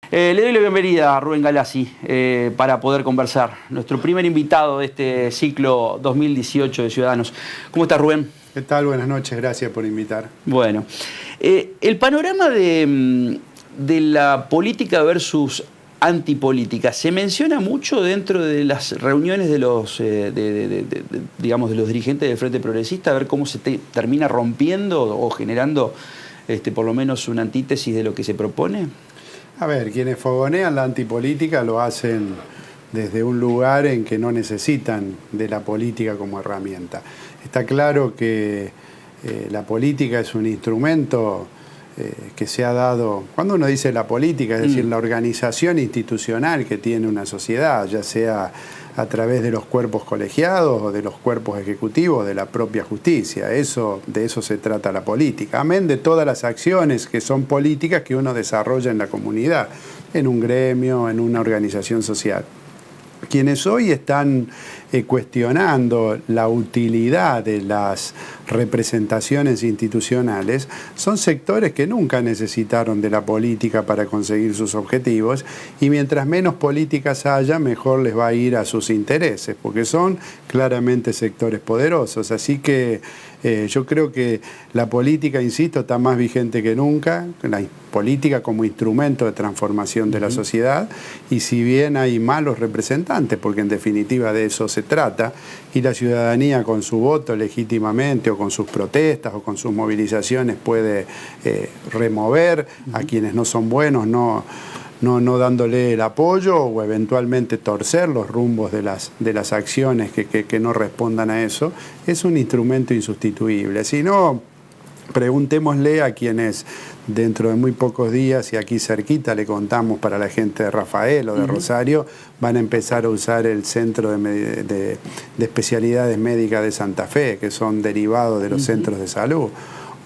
Le doy la bienvenida a Rubén Galassi para poder conversar. Nuestro primer invitado de este ciclo 2018 de Ciudadanos. ¿Cómo estás, Rubén? ¿Qué tal? Buenas noches, gracias por invitar. Bueno, el panorama de la política versus antipolítica se menciona mucho dentro de las reuniones de los, digamos, de los dirigentes del Frente Progresista, a ver cómo se termina rompiendo o generando por lo menos una antítesis de lo que se propone. A ver, quienes fogonean la antipolítica lo hacen desde un lugar en que no necesitan de la política como herramienta. Está claro que la política es un instrumento que se ha dado, cuando uno dice la política, es decir, la organización institucional que tiene una sociedad, ya sea a través de los cuerpos colegiados o de los cuerpos ejecutivos de la propia justicia. De eso se trata la política, amén de todas las acciones que son políticas que uno desarrolla en la comunidad, en un gremio, en una organización social. Quienes hoy están cuestionando la utilidad de las representaciones institucionales son sectores que nunca necesitaron de la política para conseguir sus objetivos, y mientras menos políticas haya, mejor les va a ir a sus intereses, porque son claramente sectores poderosos. Así que yo creo que la política, insisto, está más vigente que nunca, la política como instrumento de transformación de la sociedad, y si bien hay malos representantes, porque en definitiva de eso se trata, y la ciudadanía con su voto legítimamente o con sus protestas o con sus movilizaciones puede remover a quienes no son buenos, no dándole el apoyo o eventualmente torcer los rumbos de las acciones que no respondan a eso, es un instrumento insustituible. Si no, preguntémosle a quienes dentro de muy pocos días, y aquí cerquita le contamos para la gente de Rafael o de Rosario, van a empezar a usar el Centro de Especialidades Médicas de Santa Fe, que son derivados de los centros de salud.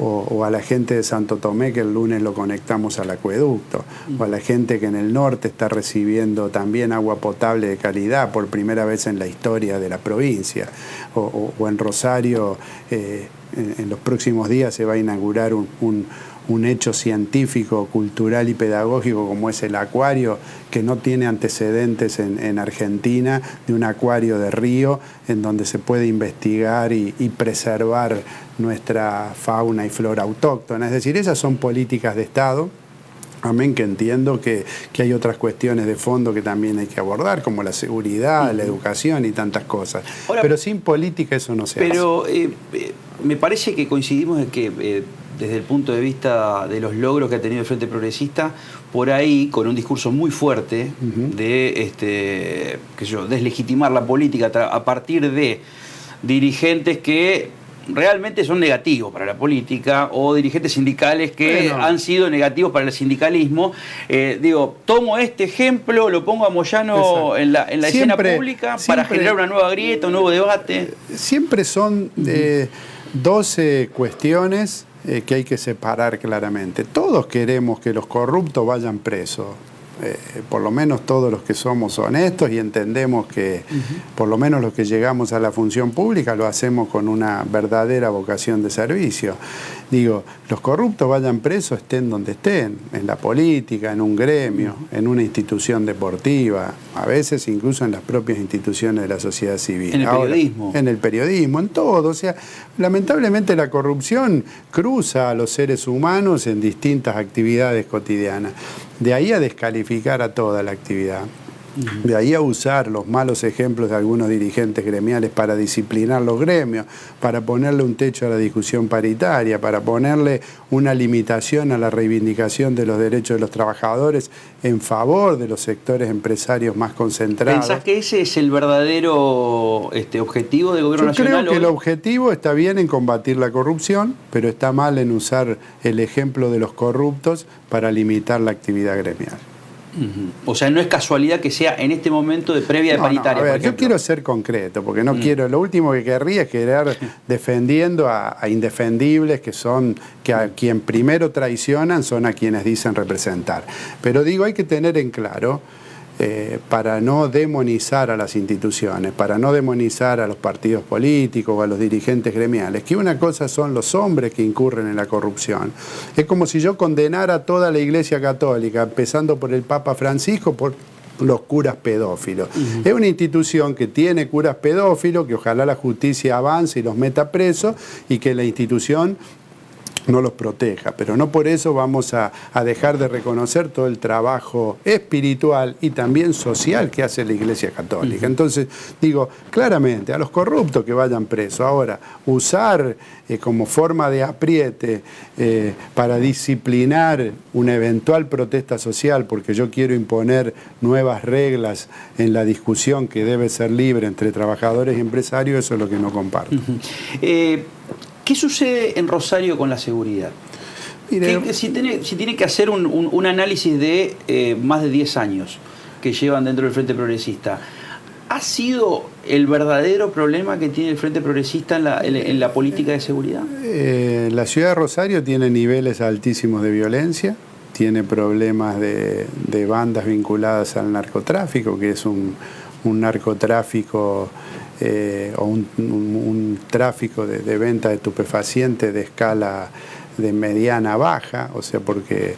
O a la gente de Santo Tomé, que el lunes lo conectamos al acueducto, o a la gente que en el norte está recibiendo también agua potable de calidad por primera vez en la historia de la provincia, o en Rosario en los próximos días se va a inaugurar un hecho científico, cultural y pedagógico como es el acuario, que no tiene antecedentes en Argentina, de un acuario de río en donde se puede investigar y preservar nuestra fauna y flora autóctona. Es decir, esas son políticas de Estado. Amén, que entiendo que hay otras cuestiones de fondo que también hay que abordar, como la seguridad, la educación y tantas cosas. Ahora, pero sin política eso no se hace. Pero me parece que coincidimos en que desde el punto de vista de los logros que ha tenido el Frente Progresista, por ahí, con un discurso muy fuerte de deslegitimar la política a partir de dirigentes que realmente son negativos para la política, o dirigentes sindicales que han sido negativos para el sindicalismo. Tomo este ejemplo, lo pongo a Moyano en la escena pública para generar una nueva grieta, un nuevo debate. Siempre son 12 cuestiones que hay que separar claramente. Todos queremos que los corruptos vayan presos. Por lo menos todos los que somos honestos y entendemos que por lo menos los que llegamos a la función pública lo hacemos con una verdadera vocación de servicio. Digo, los corruptos vayan presos, estén donde estén, en la política, en un gremio, en una institución deportiva, a veces incluso en las propias instituciones de la sociedad civil. En el periodismo. En el periodismo, en todo. O sea, lamentablemente la corrupción cruza a los seres humanos en distintas actividades cotidianas. De ahí a descalificar a toda la actividad. De ahí a usar los malos ejemplos de algunos dirigentes gremiales para disciplinar los gremios, para ponerle un techo a la discusión paritaria, para ponerle una limitación a la reivindicación de los derechos de los trabajadores en favor de los sectores empresarios más concentrados. ¿Pensás que ese es el verdadero objetivo del gobierno nacional? Yo creo que el objetivo está bien en combatir la corrupción, pero está mal en usar el ejemplo de los corruptos para limitar la actividad gremial. O sea, no es casualidad que sea en este momento de previa de paritaria. A ver, yo quiero ser concreto, porque no quiero, lo último que querría es querer defendiendo a indefendibles que a quien primero traicionan son a quienes dicen representar. Pero digo, hay que tener en claro para no demonizar a las instituciones, para no demonizar a los partidos políticos o a los dirigentes gremiales, que una cosa son los hombres que incurren en la corrupción. Es como si yo condenara a toda la Iglesia Católica, empezando por el Papa Francisco, por los curas pedófilos. Es una institución que tiene curas pedófilos, que ojalá la justicia avance y los meta presos, y que la institución no los proteja, pero no por eso vamos a dejar de reconocer todo el trabajo espiritual y también social que hace la Iglesia Católica. Entonces, digo, claramente, a los corruptos que vayan presos. Ahora, usar como forma de apriete para disciplinar una eventual protesta social, porque yo quiero imponer nuevas reglas en la discusión que debe ser libre entre trabajadores y empresarios, eso es lo que no comparto. ¿Qué sucede en Rosario con la seguridad? Mire, si tiene que hacer un análisis de más de 10 años que llevan dentro del Frente Progresista, ¿ha sido el verdadero problema que tiene el Frente Progresista en la política de seguridad? La ciudad de Rosario tiene niveles altísimos de violencia, tiene problemas de bandas vinculadas al narcotráfico, que es un narcotráfico o un tráfico de venta de estupefacientes de escala de mediana a baja, o sea, porque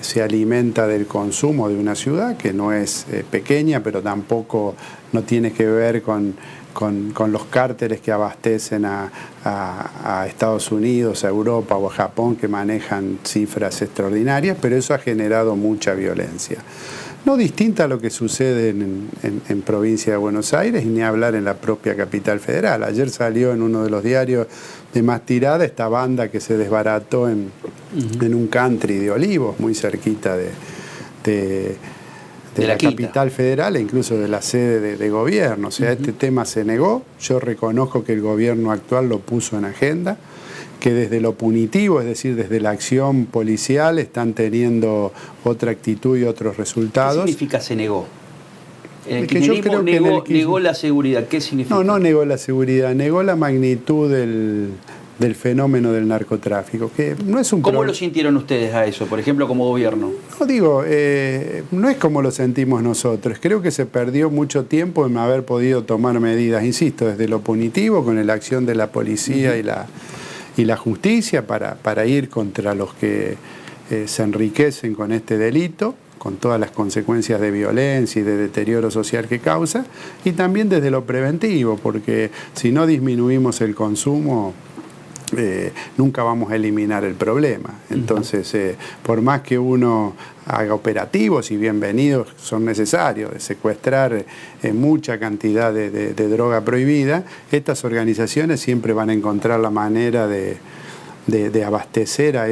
se alimenta del consumo de una ciudad que no es pequeña, pero tampoco no tiene que ver con los cárteles que abastecen a Estados Unidos, a Europa o a Japón, que manejan cifras extraordinarias, pero eso ha generado mucha violencia. No distinta a lo que sucede en provincia de Buenos Aires, y ni hablar en la propia capital federal. Ayer salió en uno de los diarios de más tirada esta banda que se desbarató en un country de Olivos, muy cerquita de la capital federal e incluso de la sede de gobierno. O sea, este tema se negó. Yo reconozco que el gobierno actual lo puso en agenda, que desde lo punitivo, es decir, desde la acción policial, están teniendo otra actitud y otros resultados. ¿Qué significa se negó? El kirchnerismo negó la seguridad. ¿Qué significa? No negó la seguridad, negó la magnitud del fenómeno del narcotráfico, que no es un ¿Cómo lo sintieron ustedes a eso, por ejemplo, como gobierno? No digo, no es como lo sentimos nosotros. Creo que se perdió mucho tiempo en haber podido tomar medidas, insisto, desde lo punitivo, con la acción de la policía y la justicia para ir contra los que se enriquecen con este delito, con todas las consecuencias de violencia y de deterioro social que causa, y también desde lo preventivo, porque si no disminuimos el consumo, nunca vamos a eliminar el problema. Entonces, por más que uno haga operativos, y bienvenidos son necesarios, de secuestrar mucha cantidad de droga prohibida, estas organizaciones siempre van a encontrar la manera de abastecer a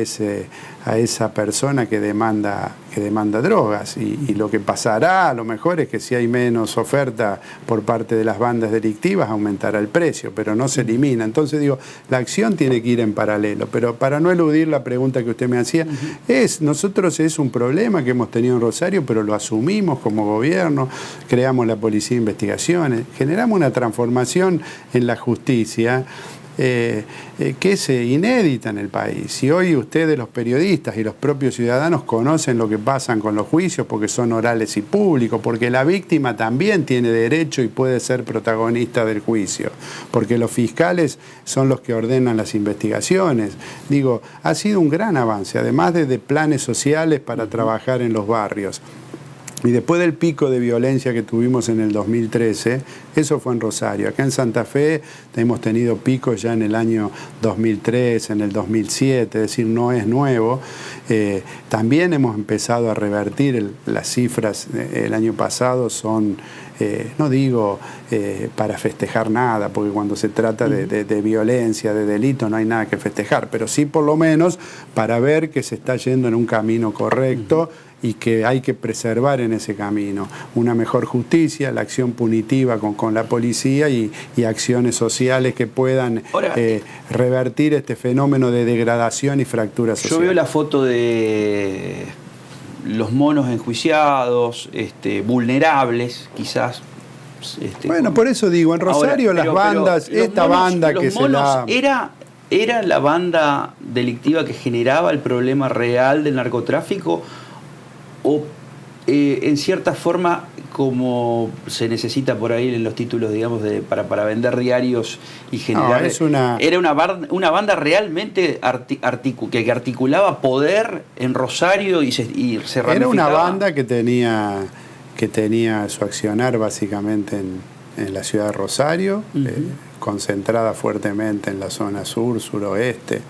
esa persona que demanda drogas, y lo que pasará a lo mejor es que si hay menos oferta por parte de las bandas delictivas aumentará el precio, pero no se elimina. Entonces digo, la acción tiene que ir en paralelo, pero para no eludir la pregunta que usted me hacía, nosotros es un problema que hemos tenido en Rosario, pero lo asumimos como gobierno, creamos la Policía de Investigaciones, generamos una transformación en la justicia que es inédita en el país. Si hoy ustedes, los periodistas y los propios ciudadanos, conocen lo que pasan con los juicios porque son orales y públicos, porque la víctima también tiene derecho y puede ser protagonista del juicio, porque los fiscales son los que ordenan las investigaciones. Digo, ha sido un gran avance, además de planes sociales para trabajar en los barrios. Y después del pico de violencia que tuvimos en el 2013, eso fue en Rosario. Acá en Santa Fe hemos tenido picos ya en el año 2003, en el 2007, es decir, no es nuevo. También hemos empezado a revertir las cifras. El año pasado son, no digo para festejar nada, porque cuando se trata de violencia, de delito, no hay nada que festejar, pero sí por lo menos para ver que se está yendo en un camino correcto, y que hay que preservar en ese camino una mejor justicia, la acción punitiva con la policía y acciones sociales que puedan revertir este fenómeno de degradación y fractura social. Yo veo la foto de los monos enjuiciados, vulnerables, quizás. Bueno, por eso digo, en Rosario ahora, las bandas, esta banda que se la... ¿Era la banda delictiva que generaba el problema real del narcotráfico? ¿O en cierta forma, como se necesita por ahí en los títulos, digamos, para vender diarios y generar... Era una banda realmente que articulaba poder en Rosario y se ramificaba. Era una banda que tenía su accionar básicamente en la ciudad de Rosario, concentrada fuertemente en la zona sur, suroeste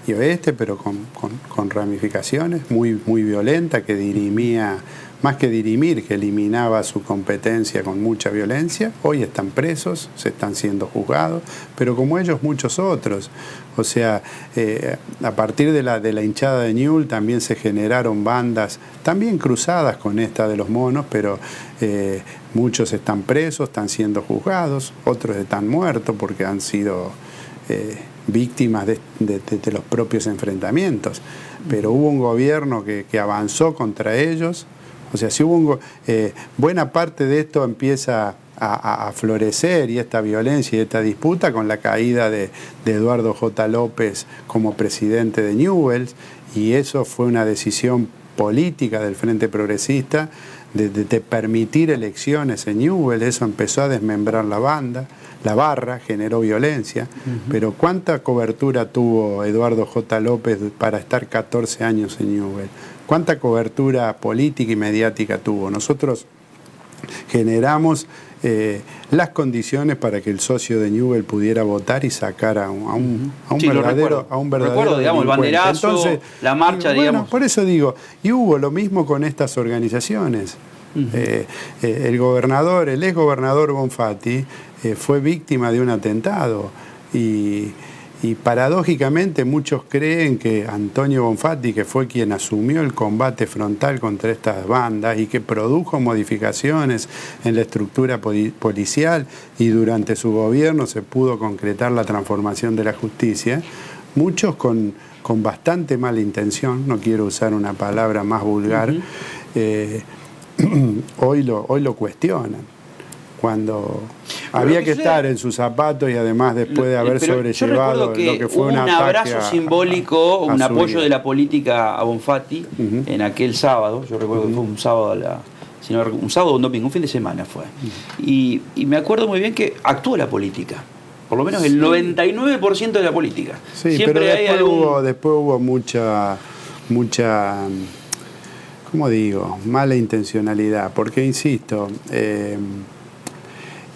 y oeste, pero con ramificaciones, muy violenta, que dirimía, más que dirimir, que eliminaba su competencia con mucha violencia. Hoy están presos, se están siendo juzgados, pero como ellos muchos otros. O sea, a partir de la hinchada de Newell's también se generaron bandas, también cruzadas con esta de los monos, pero muchos están presos, están siendo juzgados, otros están muertos porque han sido víctimas de los propios enfrentamientos. Pero hubo un gobierno que avanzó contra ellos. O sea, si hubo buena parte de esto empieza a florecer, y esta violencia y esta disputa, con la caída de Eduardo J. López como presidente de Newell's, y eso fue una decisión política del Frente Progresista de permitir elecciones en Newell's. Eso empezó a desmembrar la barra, generó violencia. Pero ¿cuánta cobertura tuvo Eduardo J. López para estar 14 años en Newell's? ¿Cuánta cobertura política y mediática tuvo? Nosotros generamos las condiciones para que el socio de Newell's pudiera votar y sacar a un verdadero recuerdo, digamos, el banderazo, entonces, la marcha, digamos. Por eso digo, y hubo lo mismo con estas organizaciones. El exgobernador Bonfatti fue víctima de un atentado, y paradójicamente muchos creen que Antonio Bonfatti, que fue quien asumió el combate frontal contra estas bandas y que produjo modificaciones en la estructura policial, y durante su gobierno se pudo concretar la transformación de la justicia, muchos con bastante mala intención, no quiero usar una palabra más vulgar, hoy lo cuestionan, cuando había que estar en sus zapatos, y además después de haber sobrellevado lo que fue un abrazo simbólico, un apoyo de la política a Bonfatti en aquel sábado. Yo recuerdo que fue un sábado, un sábado o un domingo, un fin de semana fue. Y me acuerdo muy bien que actuó la política. Por lo menos el 99% de la política. Sí, siempre pero después hubo mucha, ¿cómo digo?, mala intencionalidad. Porque, insisto,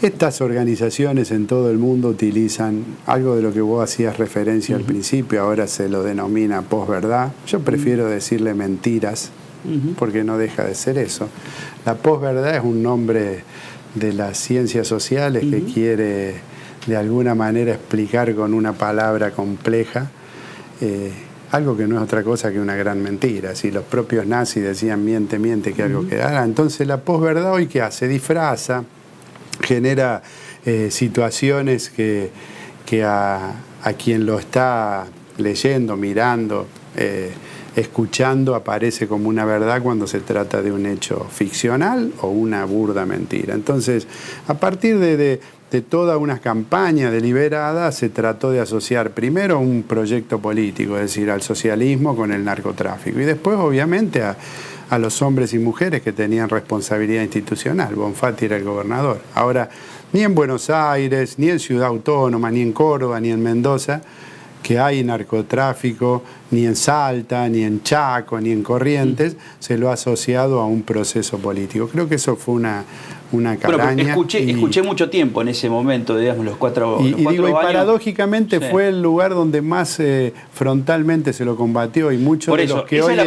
estas organizaciones en todo el mundo utilizan algo de lo que vos hacías referencia al principio, ahora se lo denomina posverdad. Yo prefiero decirle mentiras, porque no deja de ser eso. La posverdad es un nombre de las ciencias sociales que quiere de alguna manera explicar con una palabra compleja algo que no es otra cosa que una gran mentira. Si los propios nazis decían miente, que algo quedara. Entonces la posverdad hoy, ¿qué hace? Disfraza, genera situaciones que a quien lo está leyendo, mirando, escuchando, aparece como una verdad cuando se trata de un hecho ficcional o una burda mentira. Entonces, a partir de toda una campaña deliberada, se trató de asociar primero un proyecto político, es decir, al socialismo con el narcotráfico, y después, obviamente, a los hombres y mujeres que tenían responsabilidad institucional. Bonfatti era el gobernador. Ahora, ni en Buenos Aires, ni en Ciudad Autónoma, ni en Córdoba, ni en Mendoza, que hay narcotráfico, ni en Salta, ni en Chaco, ni en Corrientes, se lo ha asociado a un proceso político. Creo que eso fue una caraña. Bueno, escuché mucho tiempo en ese momento, digamos, los cuatro años. Y paradójicamente fue el lugar donde más frontalmente se lo combatió, y muchos por eso, de los que esa es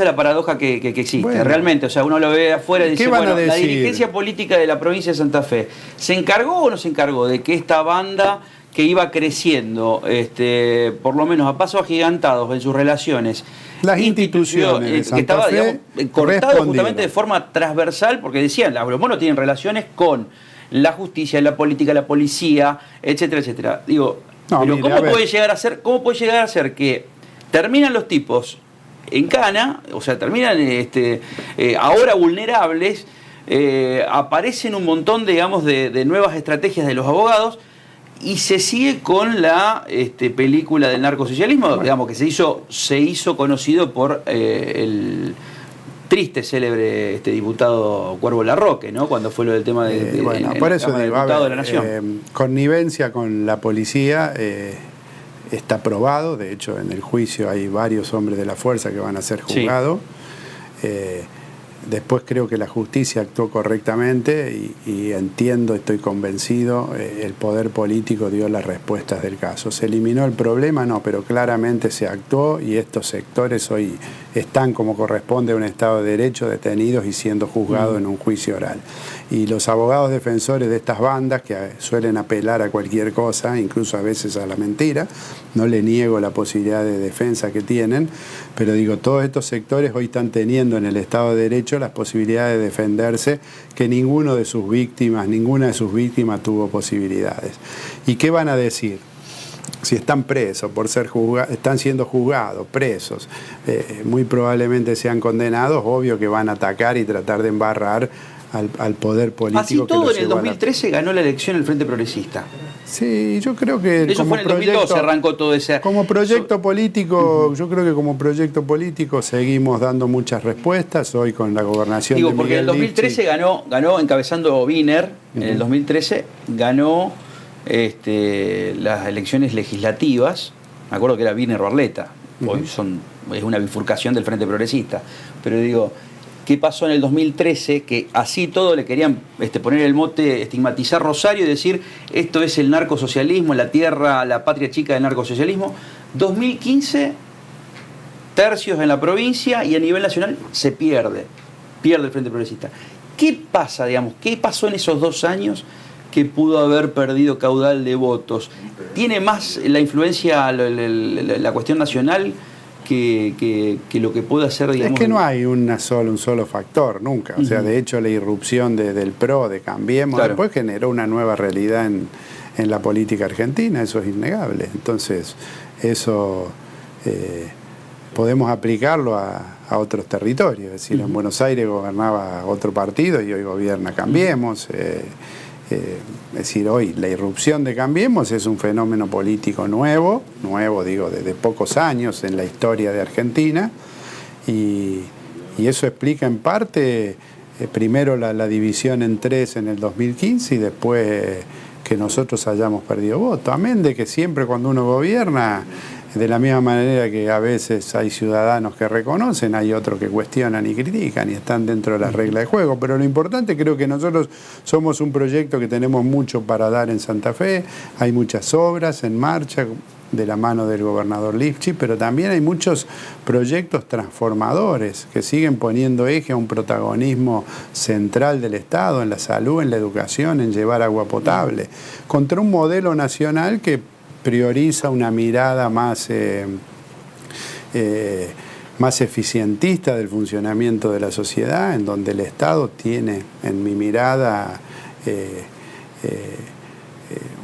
la paradoja que existe, bueno, realmente. O sea, uno lo ve afuera y dice, bueno, la dirigencia política de la provincia de Santa Fe, ¿se encargó o no se encargó de que esta banda, que iba creciendo, por lo menos a pasos agigantados en sus relaciones, las instituciones de Santa que estaba, Fe, digamos, cortado justamente de forma transversal, porque decían, los monos tienen relaciones con la justicia, la política, la policía, etcétera, etcétera. Digo, pero ¿cómo puede llegar a ser que terminan los tipos en cana, o sea, terminan ahora vulnerables, aparecen un montón, digamos, de nuevas estrategias de los abogados, y se sigue con la película del narcosocialismo, bueno, digamos, que se hizo conocido por triste, célebre diputado Cuervo Larroque, ¿no? Cuando fue lo del tema de bueno, por eso digo, diputado de la Nación. Connivencia con la policía está probado, de hecho en el juicio hay varios hombres de la fuerza que van a ser juzgados. Sí. Después creo que la justicia actuó correctamente y entiendo, estoy convencido, el poder político dio las respuestas del caso. ¿Se eliminó el problema? No, pero claramente se actuó y estos sectores hoy están como corresponde a un Estado de Derecho, detenidos y siendo juzgados en un juicio oral. Y los abogados defensores de estas bandas, que suelen apelar a cualquier cosa, incluso a veces a la mentira, no le niego la posibilidad de defensa que tienen, pero digo, todos estos sectores hoy están teniendo en el Estado de Derecho las posibilidades de defenderse que ninguna de sus víctimas tuvo posibilidades. ¿Y qué van a decir? Si están presos por ser juzgados, están siendo juzgados, presos, muy probablemente sean condenados, obvio que van a atacar y tratar de embarrar al poder político. Así todo, en el 2013 ganó la elección el Frente Progresista. Sí, yo creo que eso fue en el 2012 arrancó todo ese... Como proyecto político, yo creo que como proyecto político seguimos dando muchas respuestas hoy con la gobernación de Miguel porque en el 2013 ganó encabezando Wiener, en el 2013 ganó las elecciones legislativas, me acuerdo que era Wiener Barletta, hoy es una bifurcación del Frente Progresista, pero digo... ¿Qué pasó en el 2013? Que así todo le querían poner el mote, estigmatizar Rosario y decir esto es el narcosocialismo, la tierra, la patria chica del narcosocialismo. 2015, tercios en la provincia y a nivel nacional se pierde el Frente Progresista. ¿Qué pasa, digamos? ¿Qué pasó en esos 2 años que pudo haber perdido caudal de votos? ¿Tiene más la influencia, la cuestión nacional? Que lo que puede hacer, digamos... Es que no hay un solo factor, nunca. O sea, de hecho, la irrupción del PRO, de Cambiemos, claro, después generó una nueva realidad en la política argentina, eso es innegable. Entonces, eso podemos aplicarlo a otros territorios. Es decir, en Buenos Aires gobernaba otro partido y hoy gobierna Cambiemos. Es decir, hoy la irrupción de Cambiemos es un fenómeno político nuevo digo, de pocos años en la historia de Argentina, y eso explica en parte, primero la división en 3 en el 2015 y después que nosotros hayamos perdido voto. Amén de que siempre cuando uno gobierna, de la misma manera que a veces hay ciudadanos que reconocen, hay otros que cuestionan y critican y están dentro de las reglas de juego. Pero lo importante, creo que nosotros somos un proyecto que tenemos mucho para dar en Santa Fe, hay muchas obras en marcha de la mano del gobernador Lifchitz, pero también hay muchos proyectos transformadores que siguen poniendo eje a un protagonismo central del Estado, en la salud, en la educación, en llevar agua potable, contra un modelo nacional que prioriza una mirada más eficientista del funcionamiento de la sociedad, en donde el Estado tiene, en mi mirada,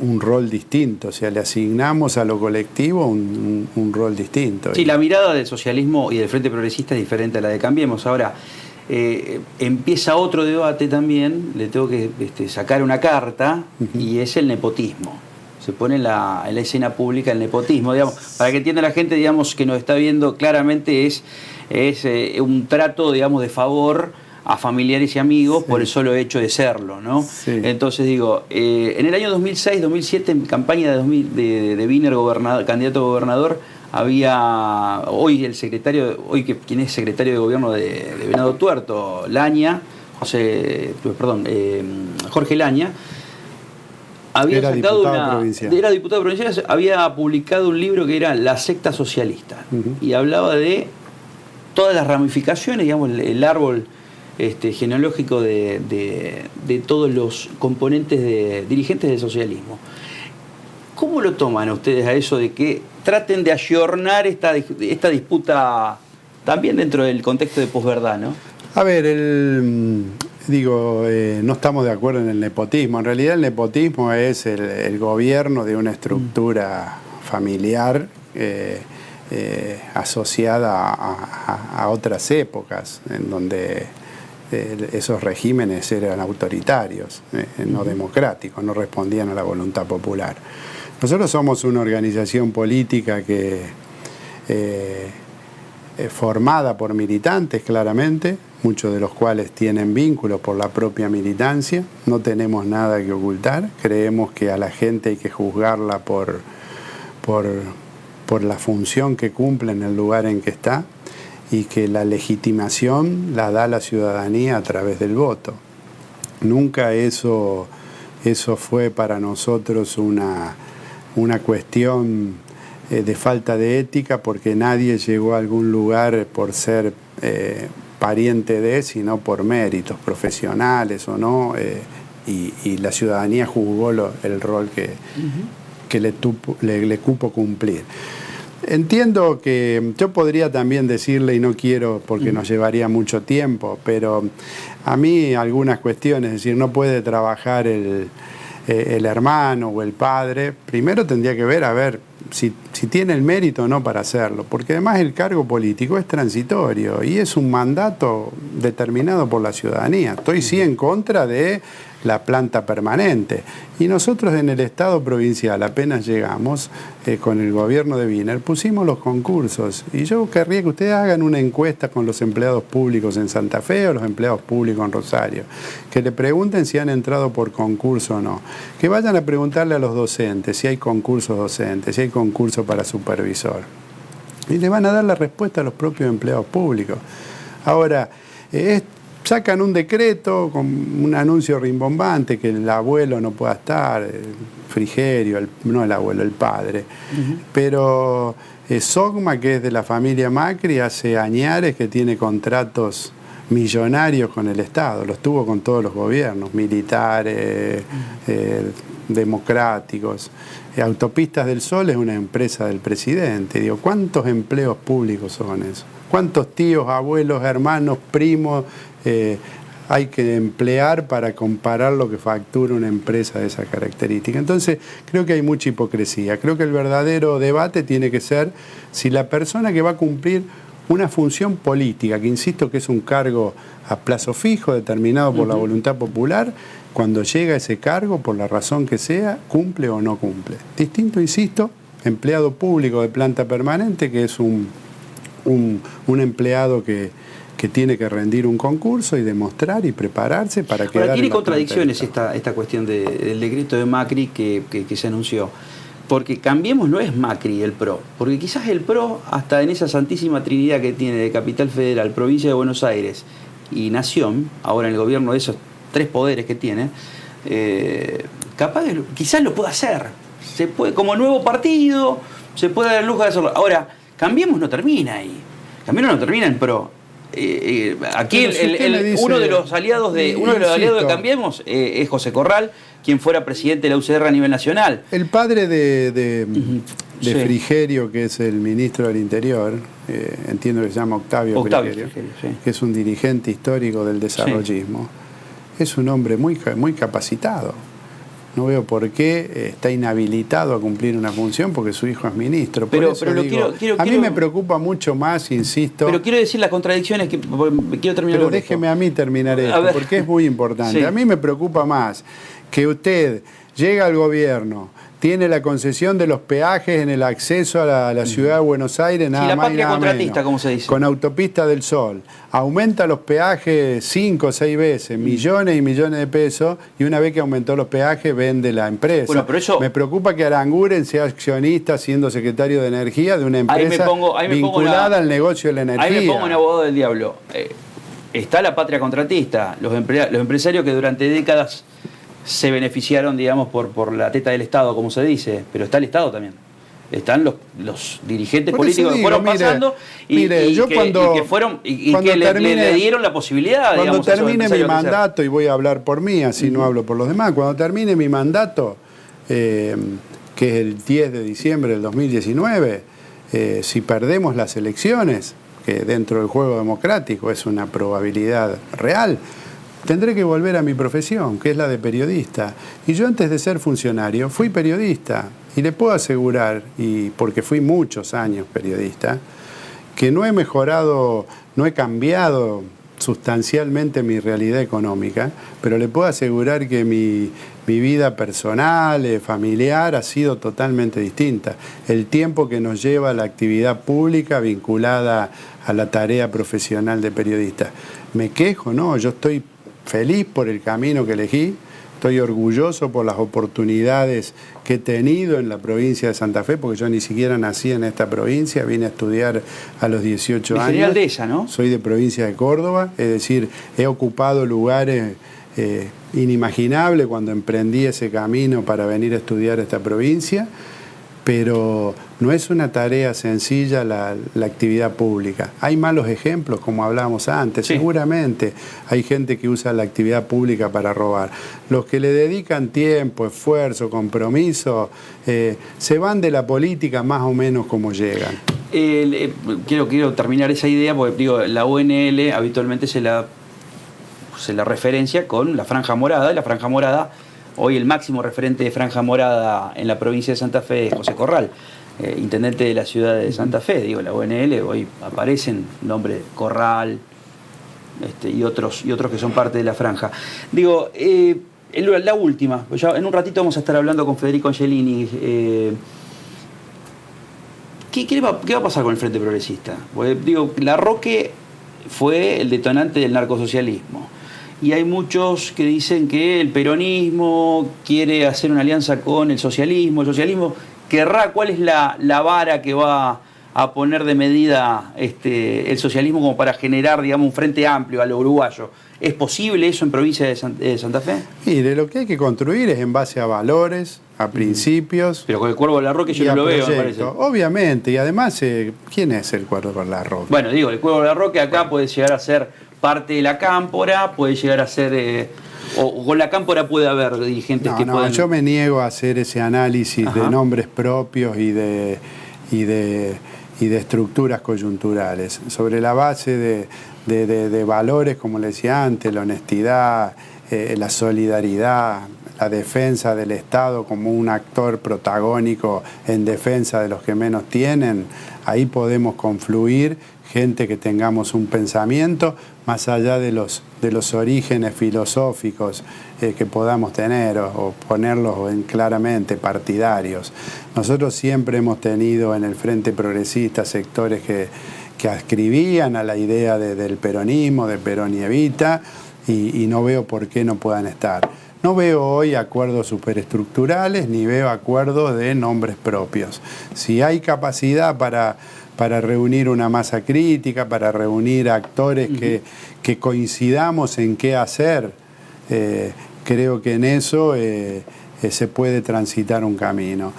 un rol distinto. O sea, le asignamos a lo colectivo un rol distinto. Sí, la mirada del socialismo y del Frente Progresista es diferente a la de Cambiemos. Ahora, empieza otro debate también, le tengo que sacar una carta, y es el nepotismo. Se pone en la escena pública el nepotismo, digamos, para que entienda la gente, digamos, que nos está viendo claramente, es un trato, digamos, de favor a familiares y amigos, por el solo hecho de serlo, ¿no? Sí. Entonces digo, en el año 2006-2007, en campaña de Wiener candidato a gobernador, había quien es secretario de gobierno de Venado Tuerto, Jorge Laña, era diputado provincial, había publicado un libro que era La secta socialista, y hablaba de todas las ramificaciones, digamos, el árbol genealógico de todos los componentes dirigentes del socialismo. ¿Cómo lo toman ustedes a eso de que traten de ayornar esta disputa también dentro del contexto de posverdad, ¿no? A ver, no estamos de acuerdo en el nepotismo. En realidad el nepotismo es el gobierno de una estructura familiar asociada a otras épocas, en donde esos regímenes eran autoritarios, no democráticos, no respondían a la voluntad popular. Nosotros somos una organización política que formada por militantes, claramente, muchos de los cuales tienen vínculos por la propia militancia. No tenemos nada que ocultar, creemos que a la gente hay que juzgarla por la función que cumple en el lugar en que está, y que la legitimación la da la ciudadanía a través del voto. Nunca eso fue para nosotros una cuestión de falta de ética, porque nadie llegó a algún lugar por ser pariente de, sino por méritos profesionales o no, y la ciudadanía juzgó el rol que le cupo cumplir. Entiendo que yo podría también decirle, y no quiero porque nos llevaría mucho tiempo, pero a mí algunas cuestiones, es decir, no puede trabajar el hermano o el padre. Primero tendría que ver, a ver, si tiene el mérito o no para hacerlo, porque además el cargo político es transitorio y es un mandato determinado por la ciudadanía. Estoy sí en contra de la planta permanente, y nosotros en el Estado provincial apenas llegamos con el gobierno de Wiener, pusimos los concursos, y yo querría que ustedes hagan una encuesta con los empleados públicos en Santa Fe o los empleados públicos en Rosario, que le pregunten si han entrado por concurso o no, que vayan a preguntarle a los docentes si hay concursos docentes, si hay concurso para supervisor, y le van a dar la respuesta a los propios empleados públicos. Ahora, sacan un decreto con un anuncio rimbombante que el abuelo no pueda estar, Frigerio, no el abuelo, el padre. Pero Sogma, que es de la familia Macri, hace añares que tiene contratos millonarios con el Estado, los tuvo con todos los gobiernos, militares, democráticos. Autopistas del Sol es una empresa del presidente. Digo, ¿cuántos empleos públicos son esos? ¿Cuántos tíos, abuelos, hermanos, primos hay que emplear para comparar lo que factura una empresa de esa característica? Entonces, creo que hay mucha hipocresía. Creo que el verdadero debate tiene que ser si la persona que va a cumplir una función política, que insisto que es un cargo a plazo fijo, determinado por la voluntad popular, cuando llega a ese cargo, por la razón que sea, cumple o no cumple. Distinto, insisto, empleado público de planta permanente, que es un empleado que tiene que rendir un concurso y demostrar y prepararse para quedar. Ahora, tiene contradicciones esta cuestión del decreto de Macri que se anunció. Porque Cambiemos no es Macri el PRO, porque quizás el PRO, hasta en esa santísima trinidad que tiene de Capital Federal, Provincia de Buenos Aires y Nación, ahora en el gobierno de esos tres poderes que tiene, quizás lo pueda hacer. Se puede, como nuevo partido, se puede dar el lujo de hacerlo. Ahora, Cambiemos no termina ahí. Cambiemos no termina en PRO. Aquí uno de los aliados de Cambiemos es José Corral, quien fuera presidente de la UCR a nivel nacional. El padre de Frigerio, que es el ministro del Interior, entiendo que se llama Octavio Frigerio, sí, que es un dirigente histórico del desarrollismo, es un hombre muy capacitado. No veo por qué está inhabilitado a cumplir una función porque su hijo es ministro. A mí me preocupa mucho más, insisto. Pero quiero decir las contradicciones que quiero terminar. Pero déjeme a mí terminar esto, porque es muy importante. Sí. A mí me preocupa más que usted llega al gobierno, tiene la concesión de los peajes en el acceso a la ciudad de Buenos Aires, nada más y nada menos, como se dice, con Autopista del Sol, aumenta los peajes 5 o 6 veces, millones y millones de pesos, y una vez que aumentó los peajes vende la empresa. Bueno, pero eso... Me preocupa que Aranguren sea accionista, siendo secretario de Energía, de una empresa vinculada al negocio de la energía. Ahí me pongo en abogado del diablo. Está la patria contratista, los empresarios que durante décadas se beneficiaron, digamos, por la teta del Estado, como se dice, pero está el Estado también. Están los dirigentes políticos que fueron pasando y que le dieron la posibilidad. Cuando termine mi mandato, y voy a hablar por mí, así no hablo por los demás, cuando termine mi mandato, que es el 10 de diciembre del 2019, si perdemos las elecciones, que dentro del juego democrático es una probabilidad real, tendré que volver a mi profesión, que es la de periodista. Y yo, antes de ser funcionario, fui periodista. Y le puedo asegurar, y porque fui muchos años periodista, que no he mejorado, no he cambiado sustancialmente mi realidad económica, pero le puedo asegurar que mi vida personal, familiar, ha sido totalmente distinta. El tiempo que nos lleva la actividad pública vinculada a la tarea profesional de periodista. me quejo, no, yo estoy feliz por el camino que elegí, estoy orgulloso por las oportunidades que he tenido en la provincia de Santa Fe, porque yo ni siquiera nací en esta provincia, vine a estudiar a los 18 años. General de ella, ¿no? Soy de provincia de Córdoba, es decir, he ocupado lugares inimaginables cuando emprendí ese camino para venir a estudiar a esta provincia, pero no es una tarea sencilla la actividad pública. Hay malos ejemplos, como hablábamos antes, sí. Seguramente hay gente que usa la actividad pública para robar. Los que le dedican tiempo, esfuerzo, compromiso, se van de la política más o menos como llegan. Quiero terminar esa idea porque digo, la UNL habitualmente se la referencia con la Franja Morada, y la Franja Morada, hoy el máximo referente de Franja Morada en la provincia de Santa Fe es José Corral, intendente de la ciudad de Santa Fe. Digo, la UNL, hoy aparecen nombres Corral y otros que son parte de la Franja. Digo, la última, ya en un ratito vamos a estar hablando con Federico Angelini. ¿Qué va a pasar con el Frente Progresista? Porque, digo, Larroque fue el detonante del narcosocialismo. Y hay muchos que dicen que el peronismo quiere hacer una alianza con el socialismo querrá, ¿cuál es la vara que va a poner de medida el socialismo como para generar, digamos, un frente amplio a lo uruguayo? ¿Es posible eso en provincia de Santa Fe? Mire, lo que hay que construir es en base a valores, a principios. Pero con el Cuervo Larroque yo no lo veo, me parece. Obviamente, y además, ¿quién es el Cuervo Larroque? Bueno, digo, el Cuervo Larroque acá puede llegar a ser parte de la cámpora, puede llegar a ser... o con la cámpora puede haber dirigentes que puedan... Yo me niego a hacer ese análisis de nombres propios y de estructuras coyunturales. Sobre la base de valores, como le decía antes, la honestidad, la solidaridad, la defensa del Estado como un actor protagónico en defensa de los que menos tienen, ahí podemos confluir gente que tengamos un pensamiento más allá de los orígenes filosóficos que podamos tener o ponerlos claramente partidarios. Nosotros siempre hemos tenido en el Frente Progresista sectores que adscribían a la idea del peronismo, de Perón y Evita, y no veo por qué no puedan estar. No veo hoy acuerdos superestructurales ni veo acuerdos de nombres propios. Si hay capacidad para reunir una masa crítica, para reunir actores que coincidamos en qué hacer, creo que en eso se puede transitar un camino.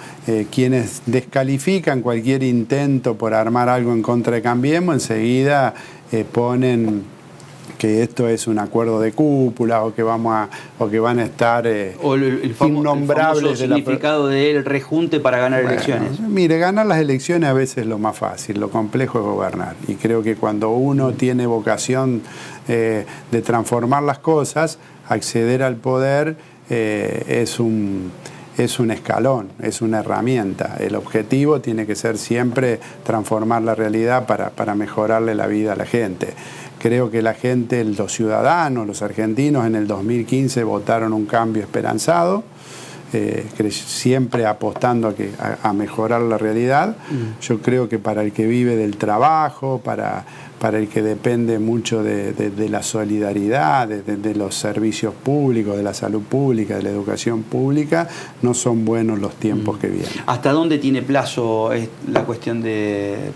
Quienes descalifican cualquier intento por armar algo en contra de Cambiemos, enseguida ponen que esto es un acuerdo de cúpula o que van a estar innombrables. El significado del rejunte para ganar elecciones. Mire, ganar las elecciones a veces es lo más fácil, lo complejo es gobernar. Y creo que cuando uno tiene vocación de transformar las cosas, acceder al poder es un escalón, es una herramienta. El objetivo tiene que ser siempre transformar la realidad para mejorarle la vida a la gente. Creo que la gente, los ciudadanos, los argentinos en el 2015 votaron un cambio esperanzado, siempre apostando a mejorar la realidad. Yo creo que para el que vive del trabajo, para el que depende mucho de la solidaridad, de los servicios públicos, de la salud pública, de la educación pública, no son buenos los tiempos que vienen. ¿Hasta dónde tiene plazo la cuestión del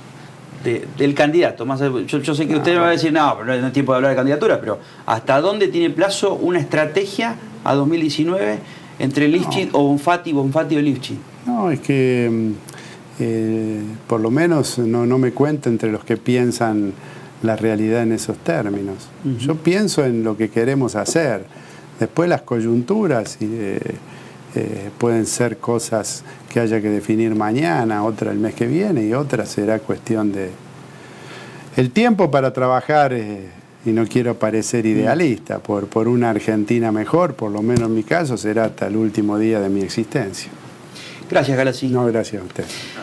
candidato? Yo sé que usted me va a decir, no, pero no es tiempo de hablar de candidatura, pero ¿hasta dónde tiene plazo una estrategia a 2019 entre Lifchit o Bonfatti o Lifchit? No, es que por lo menos no me cuento entre los que piensan la realidad en esos términos. Yo pienso en lo que queremos hacer. Después las coyunturas pueden ser cosas que haya que definir mañana, otra el mes que viene y otra será cuestión de... El tiempo para trabajar, y no quiero parecer idealista, por una Argentina mejor, por lo menos en mi caso, será hasta el último día de mi existencia. Gracias, Galassi. No, gracias a usted.